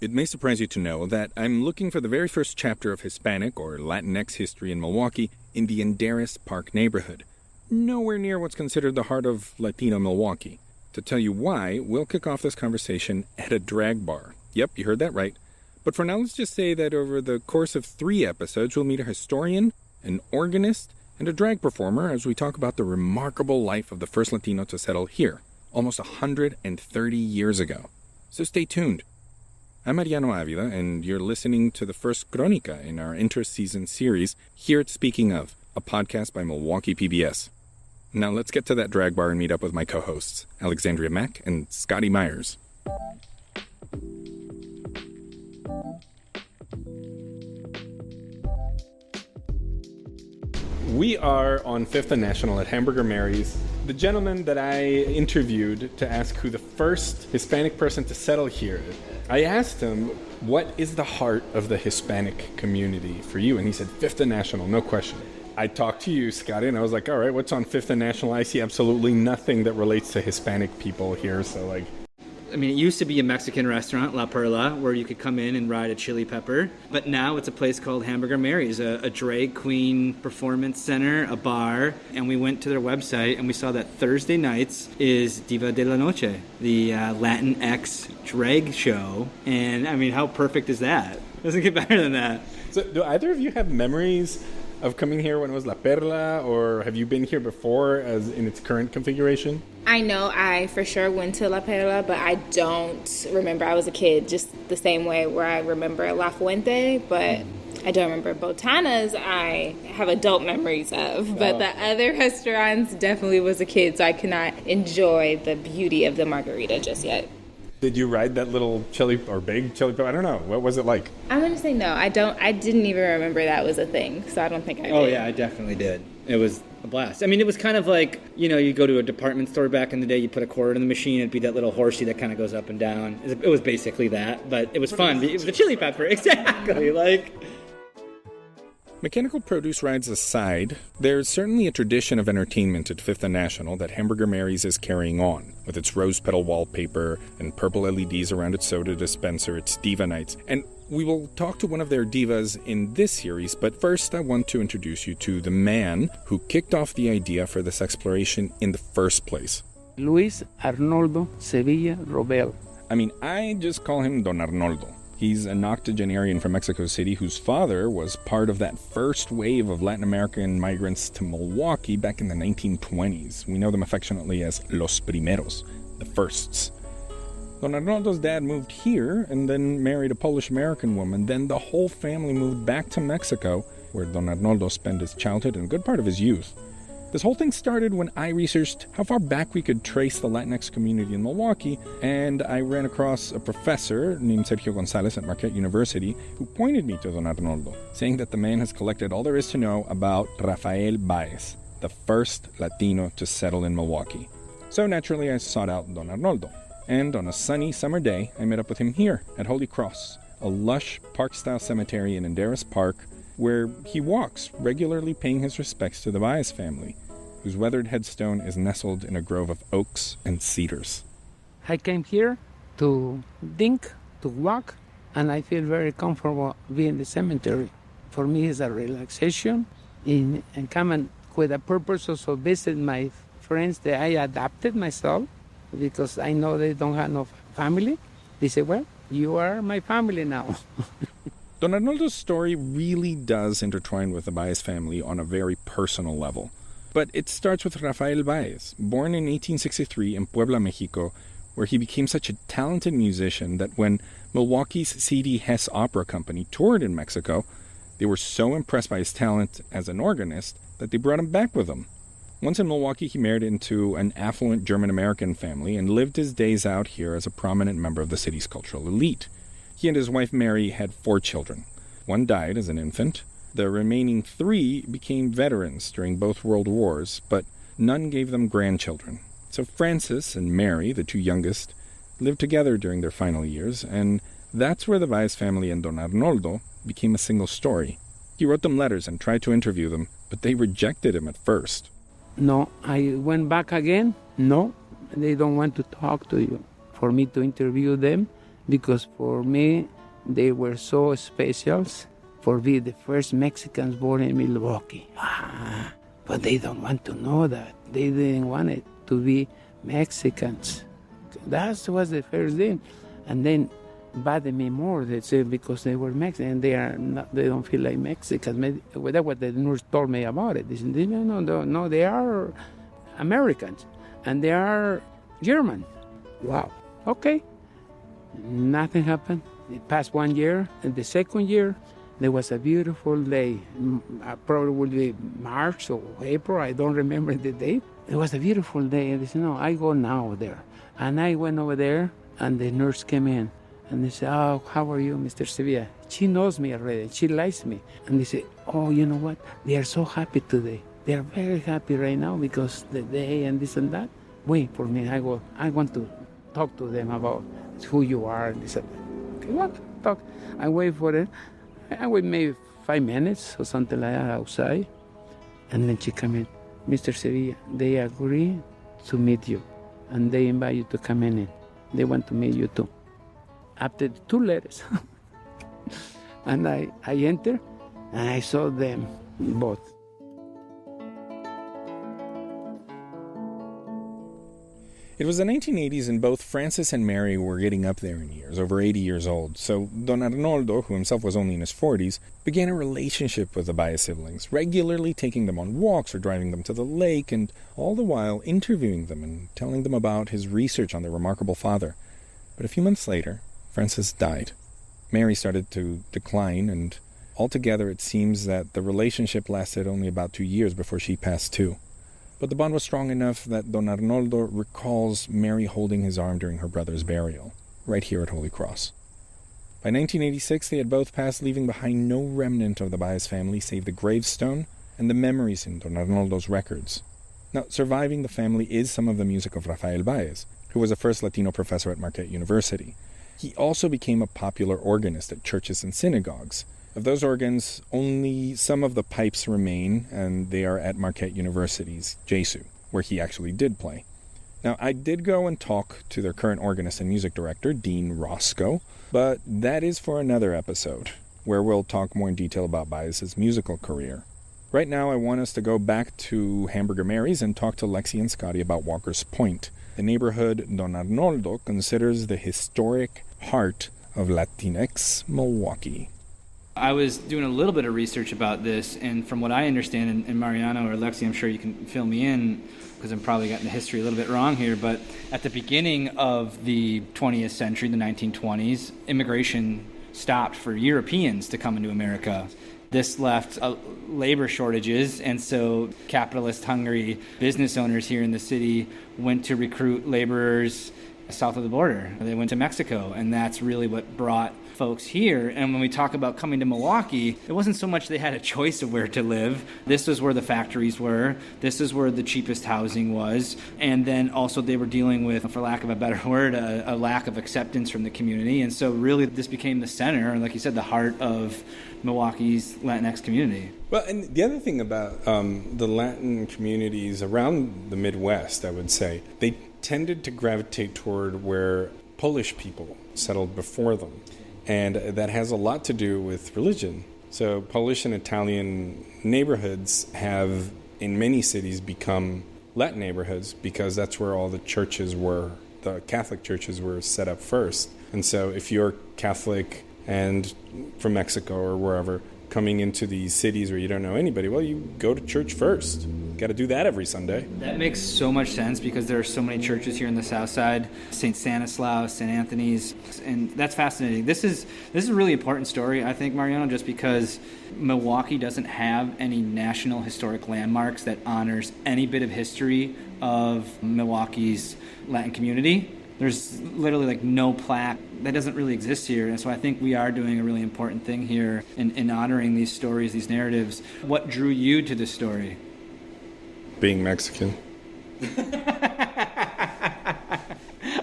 It may surprise you to know that I'm looking for the very first chapter of Hispanic or Latinx history in Milwaukee in the Indian Park neighborhood. Nowhere near what's considered the heart of Latino Milwaukee. To tell you why, we'll kick off this conversation at a drag bar. Yep, you heard that right. But for now, let's just say that over the course of 3 episodes, we'll meet a historian, an organist, and a drag performer as we talk about the remarkable life of the first Latino to settle here, almost 130 years ago. So stay tuned. I'm Mariano Avila, and you're listening to the first Crónica in our inter-season series, Here at Speaking Of, a podcast by Milwaukee PBS. Now let's get to that drag bar and meet up with my co-hosts, Alexandria Mack and Scotty Myers. We are on 5th and National at Hamburger Mary's. The gentleman that I interviewed to ask who the first Hispanic person to settle here, I asked him, what is the heart of the Hispanic community for you? And he said, 5th and National, no question. I talked to you, Scotty, and I was like, all right, what's on 5th and National? I see absolutely nothing that relates to Hispanic people here, so I mean, it used to be a Mexican restaurant, La Perla, where you could come in and ride a chili pepper. But now it's a place called Hamburger Mary's, a drag queen performance center, a bar. And we went to their website and we saw that Thursday nights is Diva de la Noche, the Latinx drag show. And I mean, how perfect is that? Doesn't get better than that. So do either of you have memories of coming here when it was La Perla, or have you been here before as in its current configuration? I know I for sure went to La Perla, but I don't remember. I was a kid, just the same way where I remember La Fuente, but I don't remember. Botanas I have adult memories of, but the other restaurants definitely was a kid, so I could not enjoy the beauty of the margarita just yet. Did you ride that little chili or big chili pepper? I don't know. What was it like? I'm going to say no. I didn't even remember that was a thing, so I don't think I did. Oh, yeah, I definitely did. It was a blast. I mean, it was kind of like, you go to a department store back in the day, you put a quarter in the machine, it'd be that little horsey that kind of goes up and down. It was basically that, but it was fun. It was a chili pepper, exactly, Mechanical produce rides aside, there's certainly a tradition of entertainment at 5th and National that Hamburger Mary's is carrying on, with its rose petal wallpaper and purple LEDs around its soda dispenser, its diva nights. And we will talk to one of their divas in this series, but first I want to introduce you to the man who kicked off the idea for this exploration in the first place. Luis Arnoldo Sevilla Robel. I just call him Don Arnoldo. He's an octogenarian from Mexico City whose father was part of that first wave of Latin American migrants to Milwaukee back in the 1920s. We know them affectionately as Los Primeros, the firsts. Don Arnoldo's dad moved here and then married a Polish-American woman. Then the whole family moved back to Mexico, where Don Arnoldo spent his childhood and a good part of his youth. This whole thing started when I researched how far back we could trace the Latinx community in Milwaukee, and I ran across a professor named Sergio Gonzalez at Marquette University who pointed me to Don Arnoldo, saying that the man has collected all there is to know about Rafael Baez, the first Latino to settle in Milwaukee. So naturally I sought out Don Arnoldo, and on a sunny summer day I met up with him here at Holy Cross, a lush park-style cemetery in Indian Park, where he walks, regularly paying his respects to the Baez family, whose weathered headstone is nestled in a grove of oaks and cedars. I came here to think, to walk, and I feel very comfortable being in the cemetery. For me, it's a relaxation, and come with a purpose also visit my friends that I adopted myself, because I know they don't have no family. They say, well, you are my family now. Don Arnoldo's story really does intertwine with the Baez family on a very personal level. But it starts with Rafael Baez, born in 1863 in Puebla, Mexico, where he became such a talented musician that when Milwaukee's C.D. Hess Opera Company toured in Mexico, they were so impressed by his talent as an organist that they brought him back with them. Once in Milwaukee, he married into an affluent German-American family and lived his days out here as a prominent member of the city's cultural elite. He and his wife Mary had 4 children. 1 died as an infant. The remaining 3 became veterans during both world wars, but none gave them grandchildren. So Francis and Mary, the 2 youngest, lived together during their final years, and that's where the Baez family and Don Arnoldo became a single story. He wrote them letters and tried to interview them, but they rejected him at first. No, I went back again. No, they don't want to talk to you. For me to interview them, because for me, they were so special for being the first Mexicans born in Milwaukee. But they don't want to know that. They didn't want it to be Mexicans. That was the first thing. And then bothered me more. They said because they were Mexican, they don't feel like Mexicans. That's what the nurse told me about it. They said, no, they are Americans and they are German. Wow. Okay. Nothing happened. It passed 1 year, and the second year, there was a beautiful day. Probably would be March or April. I don't remember the date. It was a beautiful day. And they said, no, I go now there. And I went over there, and the nurse came in. And they said, oh, how are you, Mr. Sevilla? She knows me already. She likes me. And they said, oh, you know what? They are so happy today. They are very happy right now because the day and this and that. Wait for me. I want to talk to them about who you are. And they said, okay, what? Talk. I wait for it. I wait maybe 5 minutes or something like that outside. And then she come in. Mr. Sevilla, they agree to meet you. And they invite you to come in. They want to meet you too. After the 2 letters. And I enter and I saw them both. It was the 1980s and both Francis and Mary were getting up there in years, over 80 years old. So Don Arnoldo, who himself was only in his 40s, began a relationship with the Baez siblings, regularly taking them on walks or driving them to the lake, and all the while interviewing them and telling them about his research on their remarkable father. But a few months later, Francis died. Mary started to decline, and altogether it seems that the relationship lasted only about 2 years before she passed too. But the bond was strong enough that Don Arnoldo recalls Mary holding his arm during her brother's burial, right here at Holy Cross. By 1986, they had both passed, leaving behind no remnant of the Baez family save the gravestone and the memories in Don Arnoldo's records. Now, surviving the family is some of the music of Rafael Baez, who was the first Latino professor at Marquette University. He also became a popular organist at churches and synagogues. Of those organs, only some of the pipes remain, and they are at Marquette University's Jesu, where he actually did play. Now, I did go and talk to their current organist and music director, Dean Roscoe, but that is for another episode, where we'll talk more in detail about Baez's musical career. Right now, I want us to go back to Hamburger Mary's and talk to Lexi and Scotty about Walker's Point, the neighborhood Don Arnoldo considers the historic heart of Latinx Milwaukee. I was doing a little bit of research about this, and from what I understand, and Mariano or Lexi, I'm sure you can fill me in, because I'm probably getting the history a little bit wrong here, but at the beginning of the 20th century, the 1920s, immigration stopped for Europeans to come into America. This left labor shortages, and so capitalist-hungry business owners here in the city went to recruit laborers south of the border. They went to Mexico, and that's really what brought folks here. And when we talk about coming to Milwaukee, it wasn't so much they had a choice of where to live. This was where the factories were. This is where the cheapest housing was. And then also they were dealing with, for lack of a better word, a lack of acceptance from the community. And so really this became the center, like you said, the heart of Milwaukee's Latinx community. Well, and the other thing about the Latin communities around the Midwest, I would say, they tended to gravitate toward where Polish people settled before them. And that has a lot to do with religion. So Polish and Italian neighborhoods have, in many cities, become Latin neighborhoods because that's where all the churches were. The Catholic churches were set up first. And so if you're Catholic and from Mexico or wherever, coming into these cities where you don't know anybody, well, you go to church first. Got to do that every Sunday. That makes so much sense because there are so many churches here in the South Side, St. Stanislaus, St. Anthony's, and that's fascinating. This is a really important story, I think, Mariano, just because Milwaukee doesn't have any national historic landmarks that honors any bit of history of Milwaukee's Latin community. There's literally like no plaque that doesn't really exist here. And so I think we are doing a really important thing here in honoring these stories, these narratives. What drew you to this story? Being Mexican.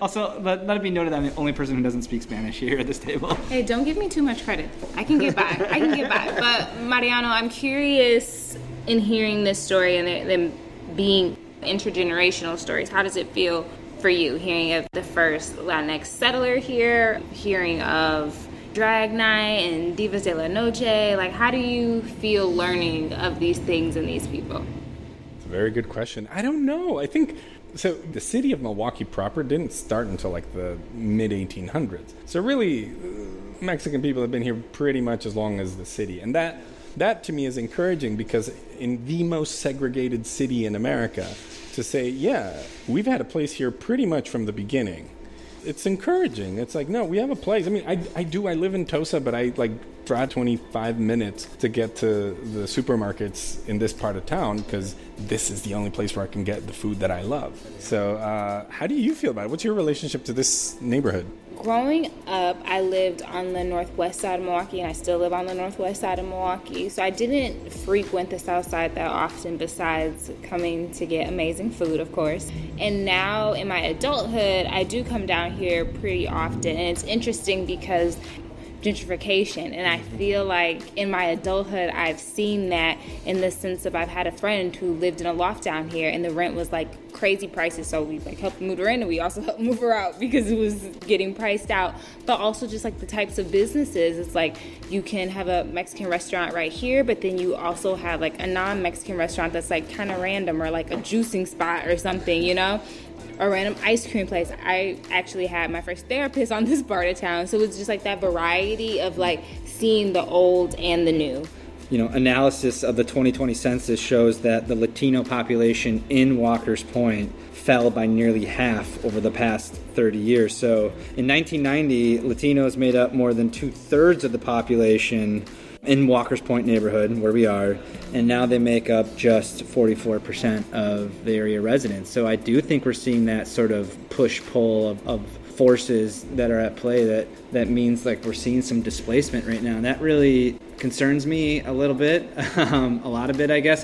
Also, let it be noted I'm the only person who doesn't speak Spanish here at this table. Hey, don't give me too much credit. I can get by. But Mariano, I'm curious in hearing this story and them being intergenerational stories. How does it feel for you, hearing of the first Latinx settler here, hearing of drag night and Divas de la Noche? Like, how do you feel learning of these things and these people? It's a very good question. I don't know. I think, so the city of Milwaukee proper didn't start until like the mid-1800s. So really, Mexican people have been here pretty much as long as the city. And that to me is encouraging, because in the most segregated city in America, to say, yeah, we've had a place here pretty much from the beginning. It's encouraging. It's like, no, we have a place. I mean, I live in Tosa, but I like drive 25 minutes to get to the supermarkets in this part of town, because this is the only place where I can get the food that I love. So how do you feel about it? What's your relationship to this neighborhood? Growing up, I lived on the northwest side of Milwaukee, and I still live on the northwest side of Milwaukee. So I didn't frequent the south side that often, besides coming to get amazing food, of course. And now in my adulthood, I do come down here pretty often. And it's interesting because gentrification, and I feel like in my adulthood I've seen that, in the sense of I've had a friend who lived in a loft down here and the rent was like crazy prices, so we like helped move her in and we also helped move her out because it was getting priced out. But also just like the types of businesses, it's like you can have a Mexican restaurant right here, but then you also have like a non-Mexican restaurant that's like kind of random, or like a juicing spot or something, you know, a random ice cream place. I actually had my first therapist on this part of town, so it's just like that variety of like seeing the old and the new. You know, analysis of the 2020 census shows that the Latino population in Walker's Point fell by nearly half over the past 30 years. So in 1990, Latinos made up more than 2/3 of the population in Walker's Point neighborhood, where we are, and now they make up just 44% of the area residents. So I do think we're seeing that sort of push-pull of forces that are at play that means like we're seeing some displacement right now. And that really concerns me a little bit, a lot of it, I guess.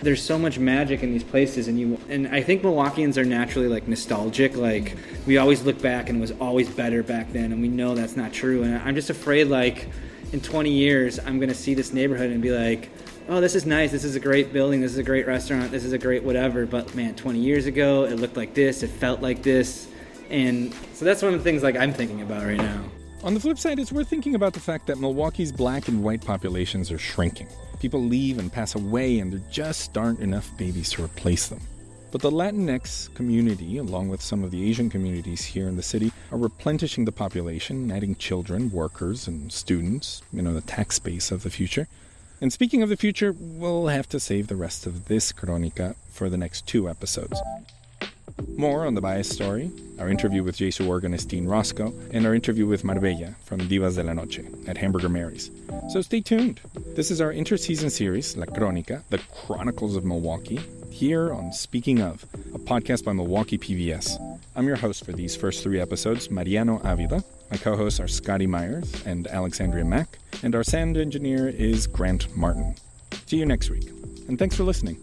There's so much magic in these places, and I think Milwaukeeans are naturally like nostalgic. Like we always look back and it was always better back then, and we know that's not true. And I'm just afraid like in 20 years, I'm going to see this neighborhood and be like, oh, this is nice. This is a great building. This is a great restaurant. This is a great whatever. But man, 20 years ago, it looked like this. It felt like this. And so that's one of the things like I'm thinking about right now. On the flip side, it's worth thinking about the fact that Milwaukee's black and white populations are shrinking. People leave and pass away, and there just aren't enough babies to replace them. But the Latinx community, along with some of the Asian communities here in the city, are replenishing the population, adding children, workers, and students, the tax base of the future. And speaking of the future, we'll have to save the rest of this Crónica for the next 2 episodes. More on the bias story, our interview with Jesu organist Dean Roscoe, and our interview with Marbella from Divas de la Noche at Hamburger Mary's. So stay tuned. This is our inter-season series, La Crónica, The Chronicles of Milwaukee, here on Speaking Of, a podcast by Milwaukee PBS. I'm your host for these first 3 episodes, Mariano Avila. My co-hosts are Scotty Myers and Alexandria Mack, and our sound engineer is Grant Martin. See you next week, and thanks for listening.